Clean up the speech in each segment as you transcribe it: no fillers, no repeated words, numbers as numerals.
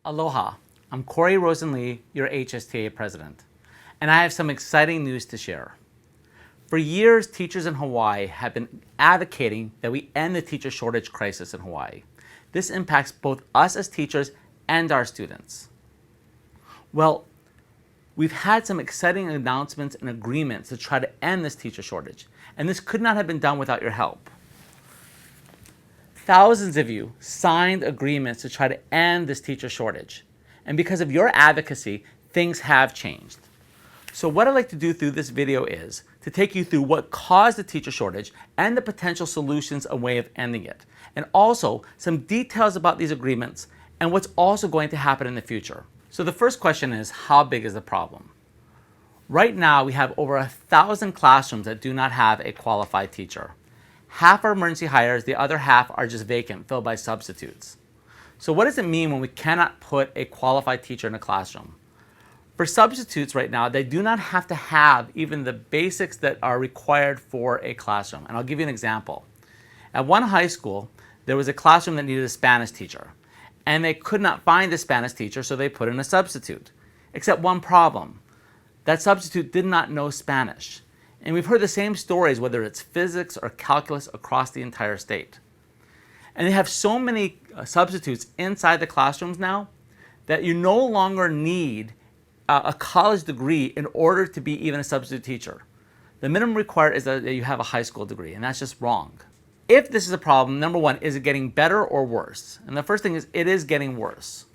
Aloha, I'm Corey Rosenlee, your HSTA President, and I have some exciting news to share. For years, teachers in Hawaii have been advocating that we end the teacher shortage crisis in Hawaii. This impacts both us as teachers and our students. Well, we've had some exciting announcements and agreements to try to end this teacher shortage, and this could not have been done without your help. Thousands of you signed agreements to try to end this teacher shortage. And because of your advocacy, things have changed. So what I'd like to do through this video is to take you through what caused the teacher shortage and the potential solutions, a way of ending it. And also some details about these agreements and what's also going to happen in the future. So the first question is, how big is the problem? Right now, we have over 1,000 classrooms that do not have a qualified teacher. Half are emergency hires, the other half are just vacant, filled by substitutes. So what does it mean when we cannot put a qualified teacher in a classroom? For substitutes right now, they do not have to have even the basics that are required for a classroom. And I'll give you an example. At one high school, there was a classroom that needed a Spanish teacher. And they could not find a Spanish teacher, so they put in a substitute. Except one problem. That substitute did not know Spanish. And we've heard the same stories, whether it's physics or calculus, across the entire state. And they have so many substitutes inside the classrooms now that you no longer need a college degree in order to be even a substitute teacher. The minimum required is that you have a high school degree, and that's just wrong. If this is a problem, number one, is it getting better or worse? And the first thing is, it is getting worse.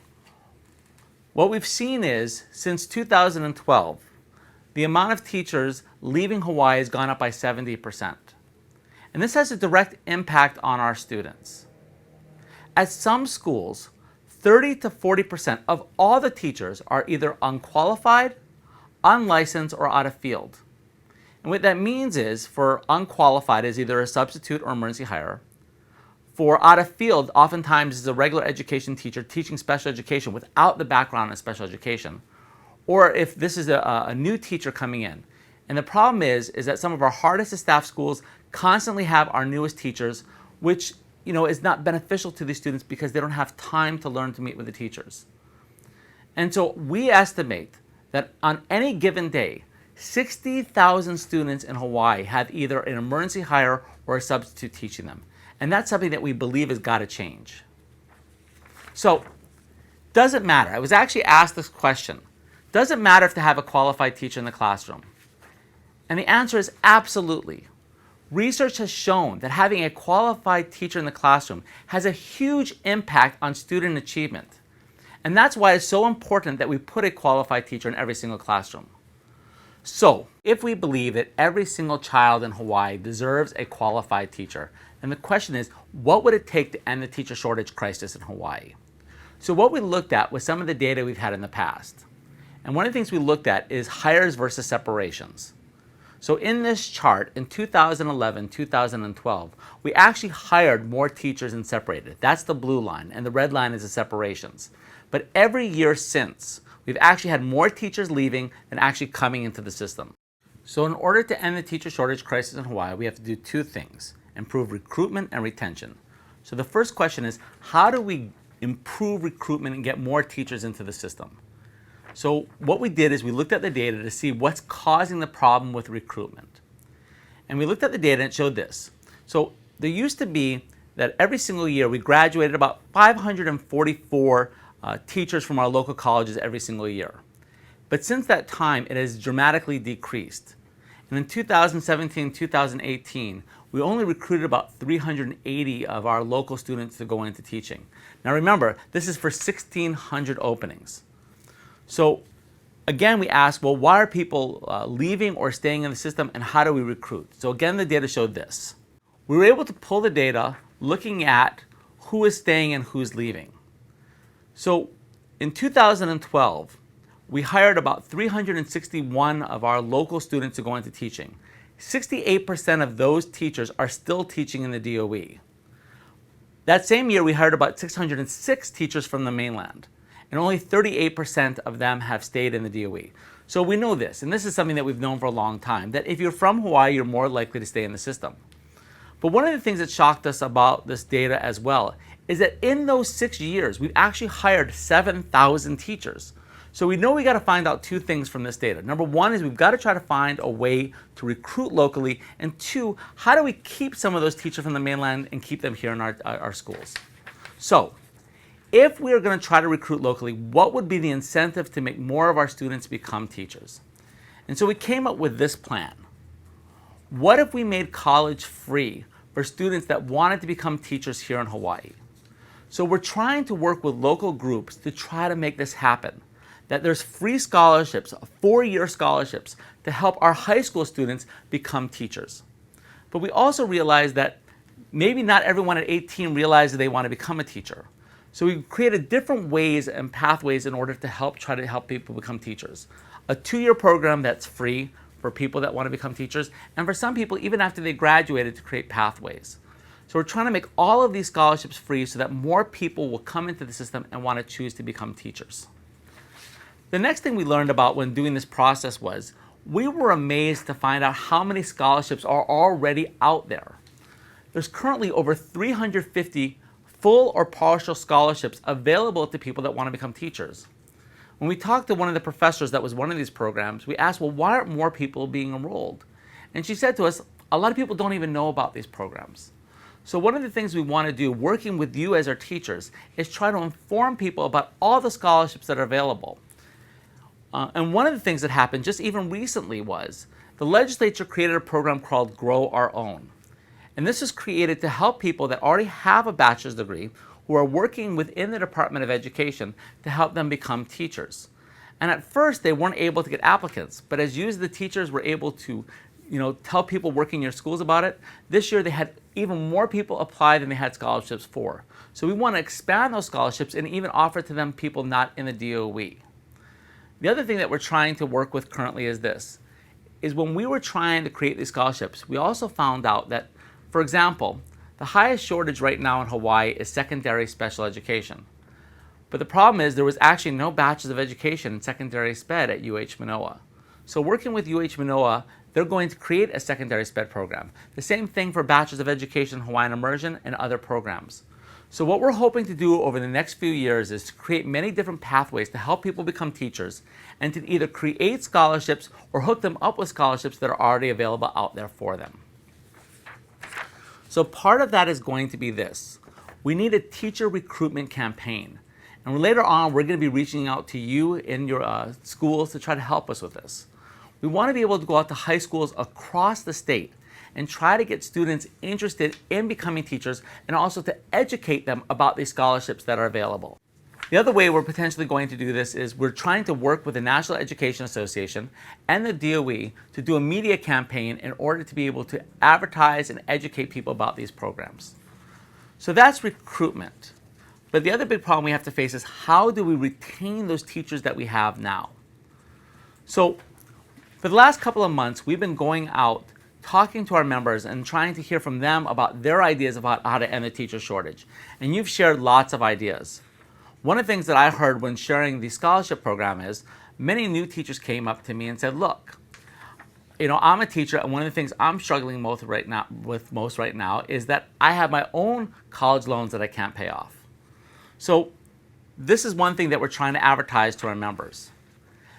What we've seen is, since 2012, the amount of teachers leaving Hawaii has gone up by 70%. And this has a direct impact on our students. At some schools, 30 to 40% of all the teachers are either unqualified, unlicensed, or out of field. And what that means is, for unqualified is either a substitute or emergency hire. For out of field, oftentimes is a regular education teacher teaching special education without the background in special education. Or if this is a new teacher coming in. And the problem is that some of our hardest to staff schools constantly have our newest teachers, which is not beneficial to these students because they don't have time to learn to meet with the teachers. And so we estimate that on any given day, 60,000 students in Hawaii have either an emergency hire or a substitute teaching them. And that's something that we believe has got to change. So, does it matter? I was actually asked this question. Does it matter if they have a qualified teacher in the classroom? And the answer is absolutely. Research has shown that having a qualified teacher in the classroom has a huge impact on student achievement. And that's why it's so important that we put a qualified teacher in every single classroom. So, if we believe that every single child in Hawaii deserves a qualified teacher, then the question is, what would it take to end the teacher shortage crisis in Hawaii? So what we looked at was some of the data we've had in the past. And one of the things we looked at is hires versus separations. So in this chart, in 2011, 2012, we actually hired more teachers than separated. That's the blue line, and the red line is the separations. But every year since, we've actually had more teachers leaving than actually coming into the system. So in order to end the teacher shortage crisis in Hawaii, we have to do two things: improve recruitment and retention. So the first question is, how do we improve recruitment and get more teachers into the system? So what we did is we looked at the data to see what's causing the problem with recruitment. And we looked at the data and it showed this. So there used to be that every single year we graduated about 544 teachers from our local colleges every single year. But since that time, it has dramatically decreased. And in 2017, 2018, we only recruited about 380 of our local students to go into teaching. Now remember, this is for 1,600 openings. So again, we asked, well, why are people leaving or staying in the system, and how do we recruit? So again, the data showed this. We were able to pull the data looking at who is staying and who's leaving. So in 2012, we hired about 361 of our local students to go into teaching. 68% of those teachers are still teaching in the DOE. That same year, we hired about 606 teachers from the mainland, and only 38% of them have stayed in the DOE. So we know this, and this is something that we've known for a long time, that if you're from Hawaii, you're more likely to stay in the system. But one of the things that shocked us about this data as well is that in those 6 years, we've actually hired 7,000 teachers. So we know we got to find out two things from this data. Number one is we've got to try to find a way to recruit locally. And two, how do we keep some of those teachers from the mainland and keep them here in our schools? So if we are going to try to recruit locally, what would be the incentive to make more of our students become teachers? And so we came up with this plan. What if we made college free for students that wanted to become teachers here in Hawaii? So we're trying to work with local groups to try to make this happen. That there's free scholarships, 4-year scholarships, to help our high school students become teachers. But we also realized that maybe not everyone at 18 realizes they want to become a teacher. So we created different ways and pathways in order to try to help people become teachers. A 2-year program that's free for people that want to become teachers, and for some people, even after they graduated, to create pathways. So we're trying to make all of these scholarships free so that more people will come into the system and want to choose to become teachers. The next thing we learned about when doing this process was we were amazed to find out how many scholarships are already out there. There's currently over 350 full or partial scholarships available to people that want to become teachers. When we talked to one of the professors that was one of these programs, we asked, well, why aren't more people being enrolled? And she said to us, a lot of people don't even know about these programs. So one of the things we want to do, working with you as our teachers, is try to inform people about all the scholarships that are available. And one of the things that happened just even recently was the legislature created a program called Grow Our Own. And this is created to help people that already have a bachelor's degree who are working within the Department of Education to help them become teachers. And at first they weren't able to get applicants, but as you as the teachers were able to tell people working in your schools about it, this year they had even more people apply than they had scholarships for. So we want to expand those scholarships and even offer to them people not in the DOE. The other thing that we're trying to work with currently is this, is when we were trying to create these scholarships, we also found out that, for example, the highest shortage right now in Hawaii is secondary special education. But the problem is there was actually no bachelor's of education in secondary sped at UH Manoa. So working with UH Manoa, they're going to create a secondary sped program. The same thing for bachelor's of education, Hawaiian immersion, and other programs. So what we're hoping to do over the next few years is to create many different pathways to help people become teachers and to either create scholarships or hook them up with scholarships that are already available out there for them. So part of that is going to be this. We need a teacher recruitment campaign. And later on, we're going to be reaching out to you in your schools to try to help us with this. We want to be able to go out to high schools across the state and try to get students interested in becoming teachers and also to educate them about these scholarships that are available. The other way we're potentially going to do this is we're trying to work with the National Education Association and the DOE to do a media campaign in order to be able to advertise and educate people about these programs. So that's recruitment. But the other big problem we have to face is how do we retain those teachers that we have now? So for the last couple of months, we've been going out talking to our members and trying to hear from them about their ideas about how to end the teacher shortage. And you've shared lots of ideas. One of the things that I heard when sharing the scholarship program is many new teachers came up to me and said, look, I'm a teacher, and one of the things I'm struggling most right now is that I have my own college loans that I can't pay off. So this is one thing that we're trying to advertise to our members.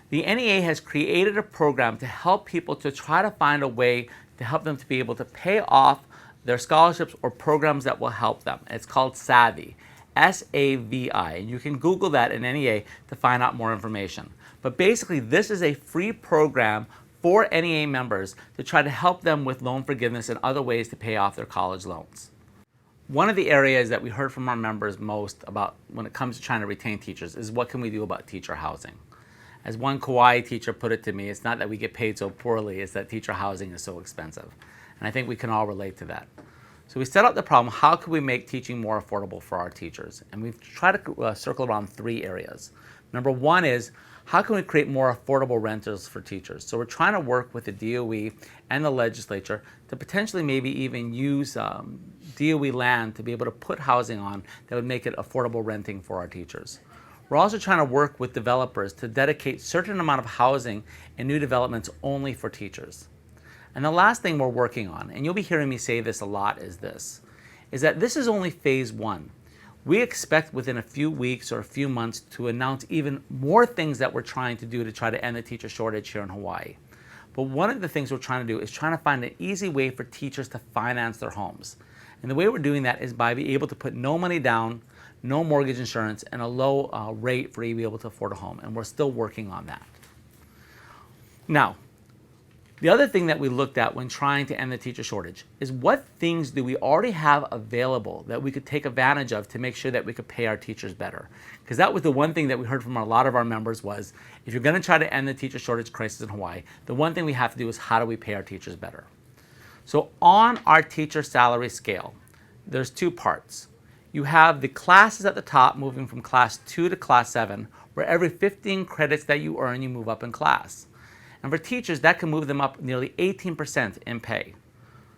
The NEA has created a program to help people to try to find a way to help them to be able to pay off their scholarships or programs that will help them. It's called SAVI, S-A-V-I. And you can Google that in NEA to find out more information. But basically, this is a free program for NEA members to try to help them with loan forgiveness and other ways to pay off their college loans. One of the areas that we heard from our members most about when it comes to trying to retain teachers is what can we do about teacher housing? As one Kauai teacher put it to me, it's not that we get paid so poorly, it's that teacher housing is so expensive. And I think we can all relate to that. So we set out the problem, how can we make teaching more affordable for our teachers? And we've tried to circle around 3 areas. Number 1 is, how can we create more affordable rentals for teachers? So we're trying to work with the DOE and the legislature to potentially maybe even use DOE land to be able to put housing on that would make it affordable renting for our teachers. We're also trying to work with developers to dedicate a certain amount of housing in new developments only for teachers. And the last thing we're working on, and you'll be hearing me say this a lot, is that this is only phase 1. We expect within a few weeks or a few months to announce even more things that we're trying to do to try to end the teacher shortage here in Hawaii. But one of the things we're trying to do is trying to find an easy way for teachers to finance their homes. And the way we're doing that is by being able to put no money down, no mortgage insurance, and a low rate for you to be able to afford a home. And we're still working on that. Now, the other thing that we looked at when trying to end the teacher shortage is what things do we already have available that we could take advantage of to make sure that we could pay our teachers better. Because that was the one thing that we heard from a lot of our members was, if you're going to try to end the teacher shortage crisis in Hawaii, the one thing we have to do is how do we pay our teachers better. So on our teacher salary scale, there's two parts. You have the classes at the top moving from class 2 to class 7, where every 15 credits that you earn, you move up in class. And for teachers, that can move them up nearly 18% in pay.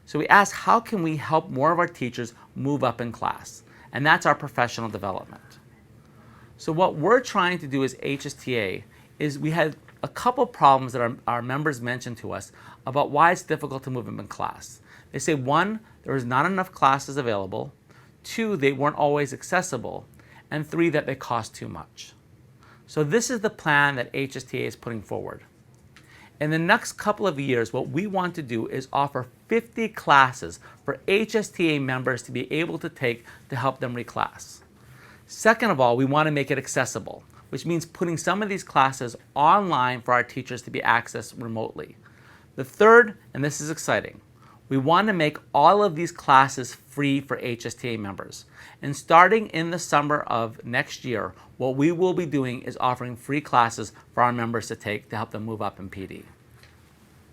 So we asked, how can we help more of our teachers move up in class? And that's our professional development. So what we're trying to do as HSTA is we had a couple problems that our members mentioned to us about why it's difficult to move them in class. They say, one, there was not enough classes available. Two, they weren't always accessible. And three, that they cost too much. So this is the plan that HSTA is putting forward. In the next couple of years, what we want to do is offer 50 classes for HSTA members to be able to take to help them reclass. Second of all, we want to make it accessible, which means putting some of these classes online for our teachers to be accessed remotely. The third, and this is exciting, we want to make all of these classes free for HSTA members. And starting in the summer of next year, what we will be doing is offering free classes for our members to take to help them move up in PD.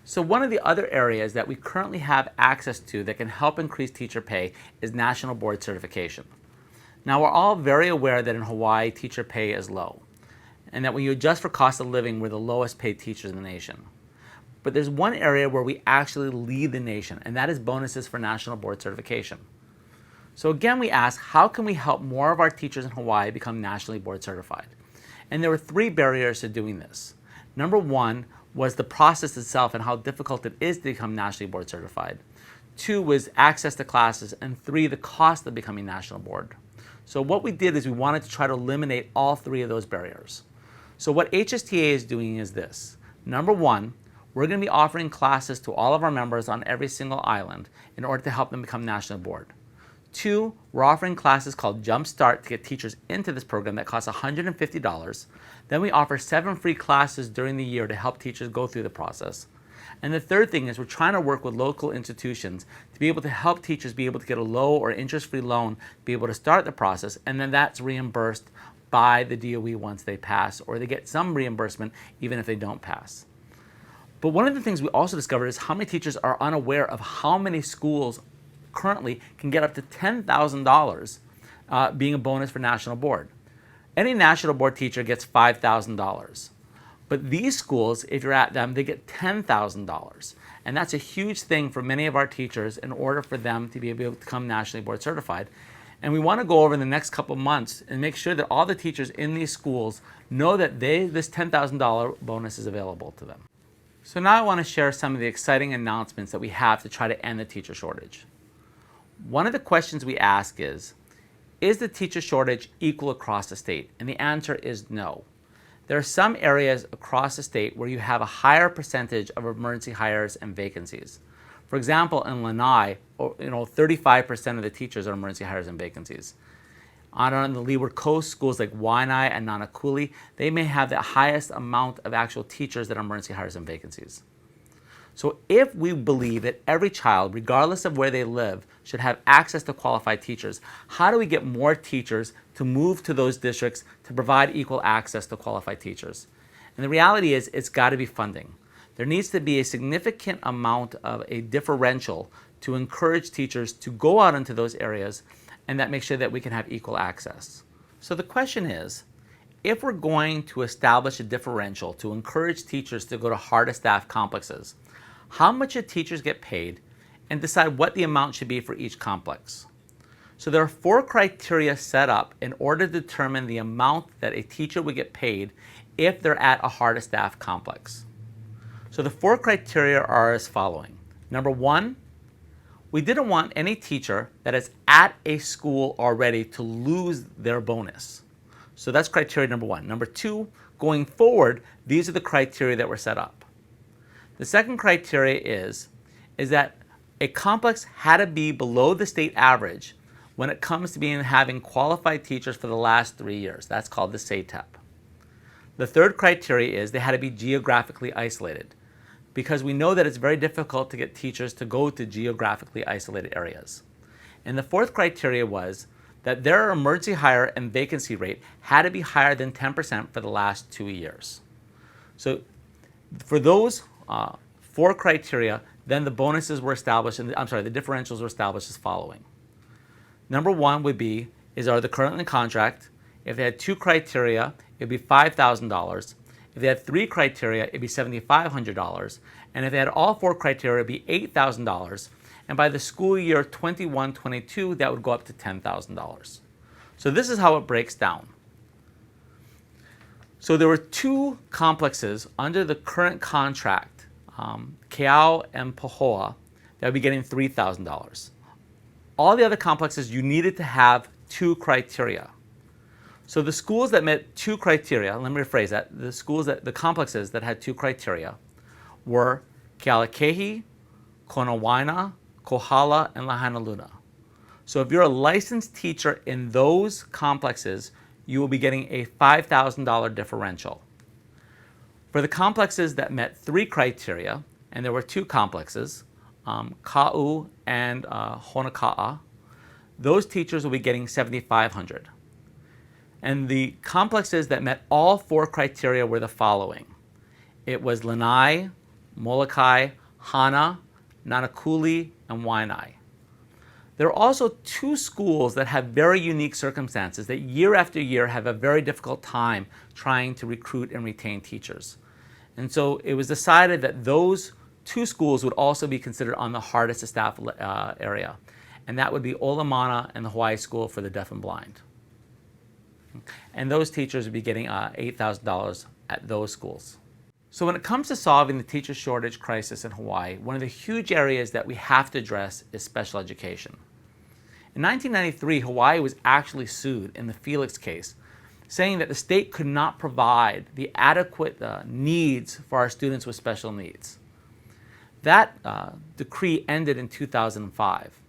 So one of the other areas that we currently have access to that can help increase teacher pay is national board certification. Now, we're all very aware that in Hawaii, teacher pay is low, and that when you adjust for cost of living, we're the lowest paid teachers in the nation. But there's one area where we actually lead the nation, and that is bonuses for national board certification. So again, we asked, how can we help more of our teachers in Hawaii become nationally board certified? And there were three barriers to doing this. Number one was the process itself and how difficult it is to become nationally board certified. Two was access to classes, and three, the cost of becoming national board. So what we did is we wanted to try to eliminate all three of those barriers. So what HSTA is doing is this. Number one, we're going to be offering classes to all of our members on every single island in order to help them become national board. Two, we're offering classes called Jump Start to get teachers into this program that costs $150. Then we offer 7 free classes during the year to help teachers go through the process. And the third thing is we're trying to work with local institutions to be able to help teachers be able to get a low or interest-free loan, be able to start the process, and then that's reimbursed by the DOE once they pass, or they get some reimbursement even if they don't pass. But one of the things we also discovered is how many teachers are unaware of how many schools currently can get up to $10,000 being a bonus for national board. Any national board teacher gets $5,000. But these schools, if you're at them, they get $10,000. And that's a huge thing for many of our teachers in order for them to be able to become nationally board certified. And we want to go over in the next couple of months and make sure that all the teachers in these schools know that this $10,000 bonus is available to them. So now I want to share some of the exciting announcements that we have to try to end the teacher shortage. One of the questions we ask is the teacher shortage equal across the state? And the answer is no. There are some areas across the state where you have a higher percentage of emergency hires and vacancies. For example, in Lanai, 35% of the teachers are emergency hires and vacancies. On the Leeward Coast, schools like Waianae and Nanakuli, they may have the highest amount of actual teachers that are emergency hires and vacancies. So if we believe that every child, regardless of where they live, should have access to qualified teachers, how do we get more teachers to move to those districts to provide equal access to qualified teachers? And the reality is it's got to be funding. There needs to be a significant amount of a differential to encourage teachers to go out into those areas and that makes sure that we can have equal access. So the question is, if we're going to establish a differential to encourage teachers to go to harder staff complexes, how much should teachers get paid, and decide what the amount should be for each complex? So there are 4 criteria set up in order to determine the amount that a teacher would get paid if they're at a harder staff complex. So the 4 criteria are as following. Number 1, We didn't want any teacher that is at a school already to lose their bonus. So that's criteria number one. Number two, going forward, these are the criteria that were set up. The second criteria is that a complex had to be below the state average when it comes to having qualified teachers for the last 3 years. That's called the SATEP. The third criteria is they had to be geographically isolated, because we know that it's very difficult to get teachers to go to geographically isolated areas. And the fourth criteria was that their emergency hire and vacancy rate had to be higher than 10% for the last 2 years. So for those 4 criteria, then the bonuses were established, the differentials were established as following. Number one would be, are they currently in contract? If they had 2 criteria, it would be $5,000. If they had 3 criteria, it would be $7,500. And if they had all 4 criteria, it would be $8,000. And by the school year 21-22, that would go up to $10,000. So this is how it breaks down. So there were 2 complexes under the current contract, Keao and Pahoa, that would be getting $3,000. All the other complexes, you needed to have 2 criteria. So the schools that met 2 criteria, let me rephrase that, the complexes that had 2 criteria were Kealakehi, Konawaina, Kohala, and Lahainaluna. So if you're a licensed teacher in those complexes, you will be getting a $5,000 differential. For the complexes that met 3 criteria, and there were 2 complexes, Ka'u and Honaka'a, those teachers will be getting $7,500. And the complexes that met all 4 criteria were the following. It was Lanai, Molokai, Hana, Nanakuli, and Waianae. There are also 2 schools that have very unique circumstances that year after year have a very difficult time trying to recruit and retain teachers. And so it was decided that those 2 schools would also be considered on the hardest to staff area. And that would be Olamana and the Hawaii School for the Deaf and Blind. And those teachers would be getting $8,000 at those schools. So when it comes to solving the teacher shortage crisis in Hawaii, one of the huge areas that we have to address is special education. In 1993, Hawaii was actually sued in the Felix case, saying that the state could not provide the adequate needs for our students with special needs. That decree ended in 2005.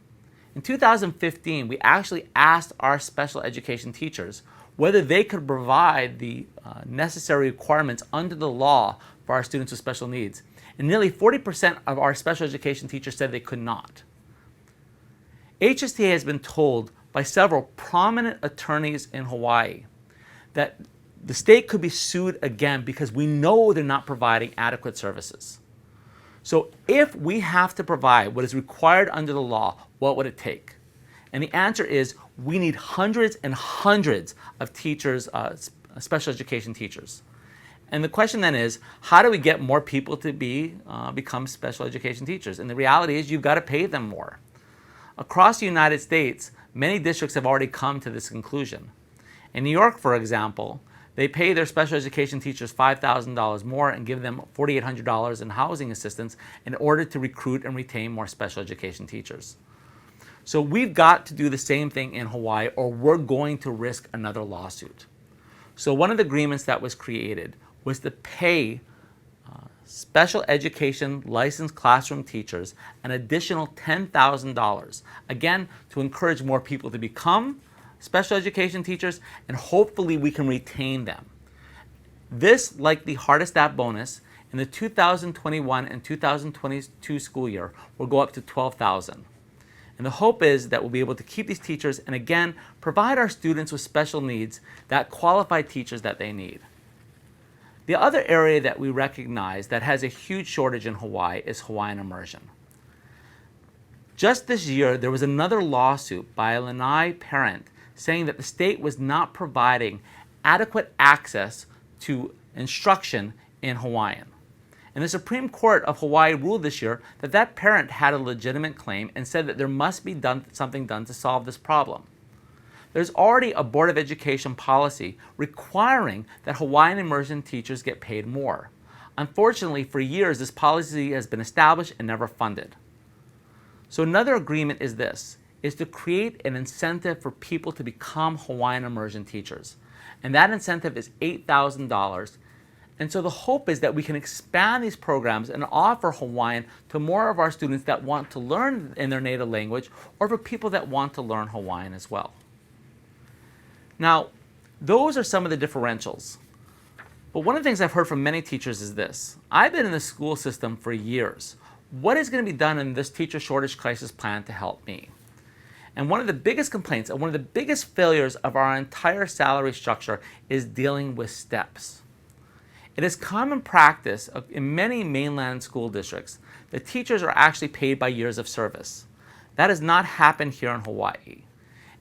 In 2015, we actually asked our special education teachers whether they could provide the necessary requirements under the law for our students with special needs. And nearly 40% of our special education teachers said they could not. HSTA has been told by several prominent attorneys in Hawaii that the state could be sued again because we know they're not providing adequate services. So if we have to provide what is required under the law, what would it take? And the answer is we need hundreds and hundreds of teachers, special education teachers. And the question then is, how do we get more people to become special education teachers? And the reality is you've got to pay them more. Across the United States, many districts have already come to this conclusion. In New York, for example, they pay their special education teachers $5,000 more and give them $4,800 in housing assistance in order to recruit and retain more special education teachers. So we've got to do the same thing in Hawaii or we're going to risk another lawsuit. So one of the agreements that was created was to pay special education licensed classroom teachers an additional $10,000, again, to encourage more people to become special education teachers, and hopefully we can retain them. This, like the hardest staff bonus, in the 2021 and 2022 school year will go up to $12,000. And the hope is that we'll be able to keep these teachers and again, provide our students with special needs that qualified teachers that they need. The other area that we recognize that has a huge shortage in Hawaii is Hawaiian immersion. Just this year, there was another lawsuit by a Lanai parent saying that the state was not providing adequate access to instruction in Hawaiian. And the Supreme Court of Hawaii ruled this year that that parent had a legitimate claim and said that there must be something done to solve this problem. There's already a Board of Education policy requiring that Hawaiian immersion teachers get paid more. Unfortunately, for years, this policy has been established and never funded. So another agreement is this, is to create an incentive for people to become Hawaiian immersion teachers. And that incentive is $8,000. And so the hope is that we can expand these programs and offer Hawaiian to more of our students that want to learn in their native language, or for people that want to learn Hawaiian as well. Now, those are some of the differentials. But one of the things I've heard from many teachers is this. I've been in the school system for years. What is going to be done in this teacher shortage crisis plan to help me? And one of the biggest complaints and one of the biggest failures of our entire salary structure is dealing with steps. It is common practice in many mainland school districts that teachers are actually paid by years of service. That has not happened here in Hawaii.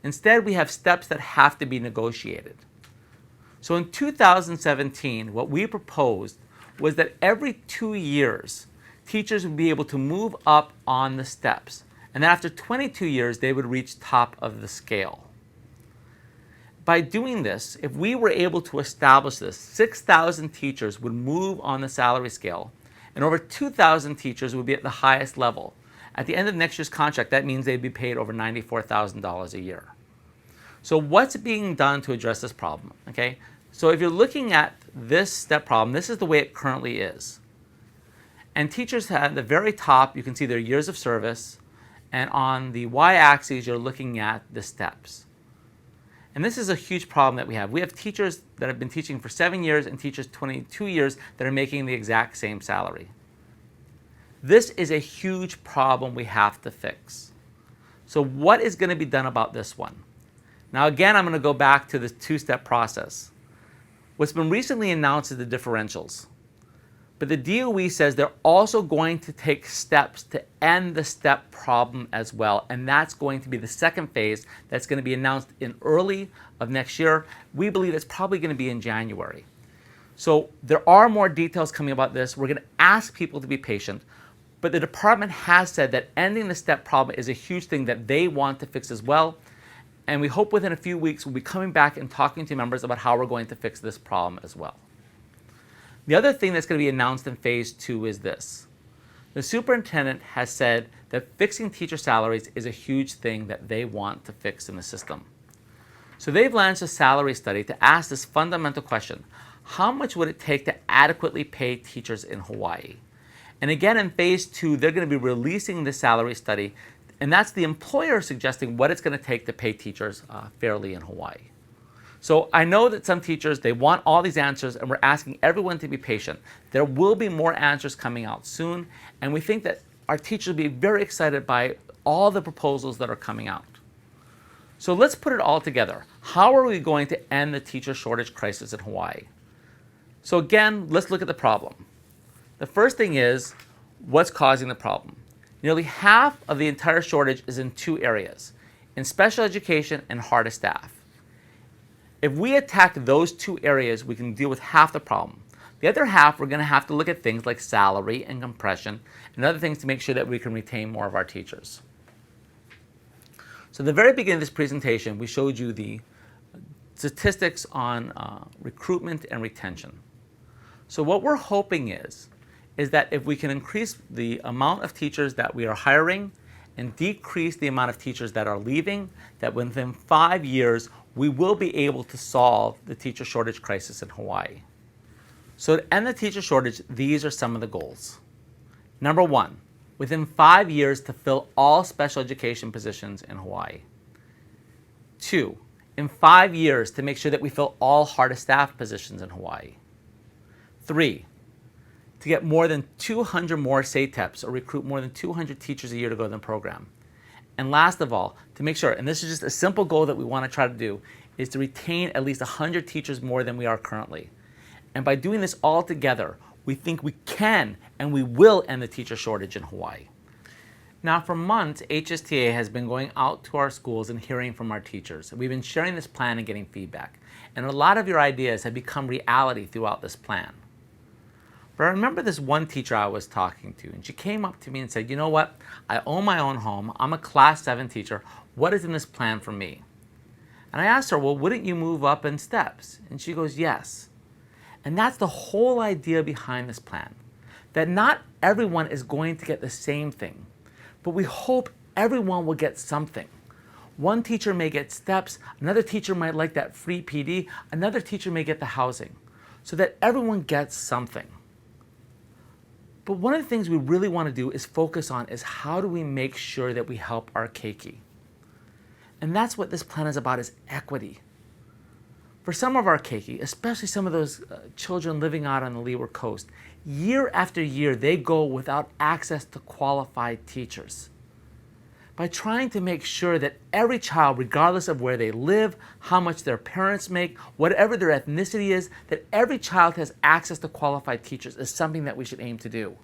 Instead, we have steps that have to be negotiated. So in 2017, what we proposed was that every 2 years, teachers would be able to move up on the steps. And then after 22 years, they would reach top of the scale. By doing this, if we were able to establish this, 6,000 teachers would move on the salary scale, and over 2,000 teachers would be at the highest level. At the end of next year's contract, that means they'd be paid over $94,000 a year. So what's being done to address this problem? Okay? So if you're looking at this step problem, this is the way it currently is. And teachers at the very top, you can see their years of service, and on the y-axis, you're looking at the steps. And this is a huge problem that we have. We have teachers that have been teaching for 7 years and teachers 22 years that are making the exact same salary. This is a huge problem we have to fix. So what is going to be done about this one? Now again, I'm going to go back to the two-step process. What's been recently announced is the differentials. But the DOE says they're also going to take steps to end the step problem as well. And that's going to be the second phase that's going to be announced in early of next year. We believe it's probably going to be in January. So there are more details coming about this. We're going to ask people to be patient. But the department has said that ending the step problem is a huge thing that they want to fix as well. And we hope within a few weeks we'll be coming back and talking to members about how we're going to fix this problem as well. The other thing that's going to be announced in phase 2 is this. The superintendent has said that fixing teacher salaries is a huge thing that they want to fix in the system. So they've launched a salary study to ask this fundamental question: how much would it take to adequately pay teachers in Hawaii? And again, in phase 2, they're going to be releasing this salary study, and that's the employer suggesting what it's going to take to pay teachers fairly in Hawaii. So I know that some teachers, they want all these answers, and we're asking everyone to be patient. There will be more answers coming out soon, and we think that our teachers will be very excited by all the proposals that are coming out. So let's put it all together. How are we going to end the teacher shortage crisis in Hawaii? So again, let's look at the problem. The first thing is, what's causing the problem? Nearly half of the entire shortage is in 2 areas, in special education and hard to staff. If we attack those 2 areas, we can deal with half the problem. The other half, we're going to have to look at things like salary and compression and other things to make sure that we can retain more of our teachers. So at the very beginning of this presentation, we showed you the statistics on recruitment and retention. So what we're hoping is that if we can increase the amount of teachers that we are hiring and decrease the amount of teachers that are leaving, that within 5 years, we will be able to solve the teacher shortage crisis in Hawaii. So to end the teacher shortage, these are some of the goals. Number 1, within 5 years to fill all special education positions in Hawaii. 2, in 5 years to make sure that we fill all hard to staff positions in Hawaii. 3, to get more than 200 more SATEPs or recruit more than 200 teachers a year to go to the program. And last of all, to make sure, and this is just a simple goal that we want to try to do, is to retain at least 100 teachers more than we are currently. And by doing this all together, we think we can and we will end the teacher shortage in Hawaii. Now for months, HSTA has been going out to our schools and hearing from our teachers. We've been sharing this plan and getting feedback. And a lot of your ideas have become reality throughout this plan. But I remember this one teacher I was talking to, and she came up to me and said, you know what, I own my own home, I'm a class 7 teacher, what is in this plan for me? And I asked her, well, wouldn't you move up in steps? And she goes, yes. And that's the whole idea behind this plan, that not everyone is going to get the same thing, but we hope everyone will get something. One teacher may get steps, another teacher might like that free PD, another teacher may get the housing, so that everyone gets something. But one of the things we really want to do is focus on is how do we make sure that we help our keiki? And that's what this plan is about, is equity. For some of our keiki, especially some of those children living out on the Leeward Coast, year after year they go without access to qualified teachers. By trying to make sure that every child, regardless of where they live, how much their parents make, whatever their ethnicity is, that every child has access to qualified teachers is something that we should aim to do.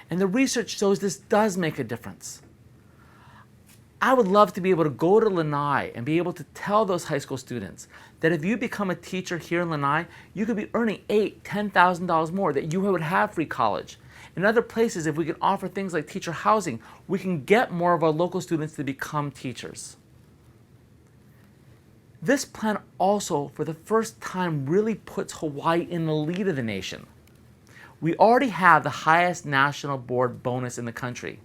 And the research shows this does make a difference. I would love to be able to go to Lanai and be able to tell those high school students that if you become a teacher here in Lanai, you could be earning $8,000, $10,000 more, that you would have free college. In other places, if we can offer things like teacher housing, we can get more of our local students to become teachers. This plan also, for the first time, really puts Hawaii in the lead of the nation. We already have the highest national board bonus in the country.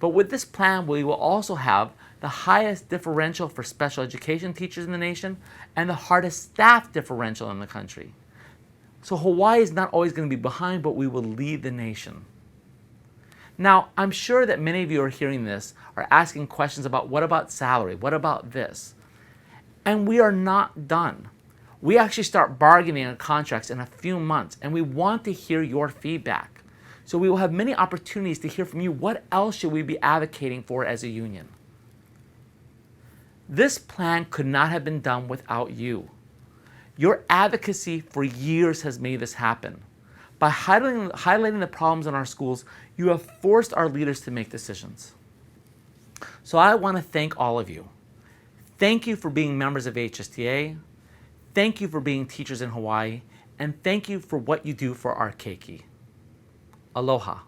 But with this plan, we will also have the highest differential for special education teachers in the nation and the hardest staff differential in the country. So Hawaii is not always going to be behind, but we will lead the nation. Now, I'm sure that many of you are hearing this, are asking questions about what about salary? What about this? And we are not done. We actually start bargaining on contracts in a few months, and we want to hear your feedback. So we will have many opportunities to hear from you. What else should we be advocating for as a union? This plan could not have been done without you. Your advocacy for years has made this happen. By highlighting the problems in our schools, you have forced our leaders to make decisions. So I want to thank all of you. Thank you for being members of HSTA. Thank you for being teachers in Hawaii. And thank you for what you do for our keiki. Aloha.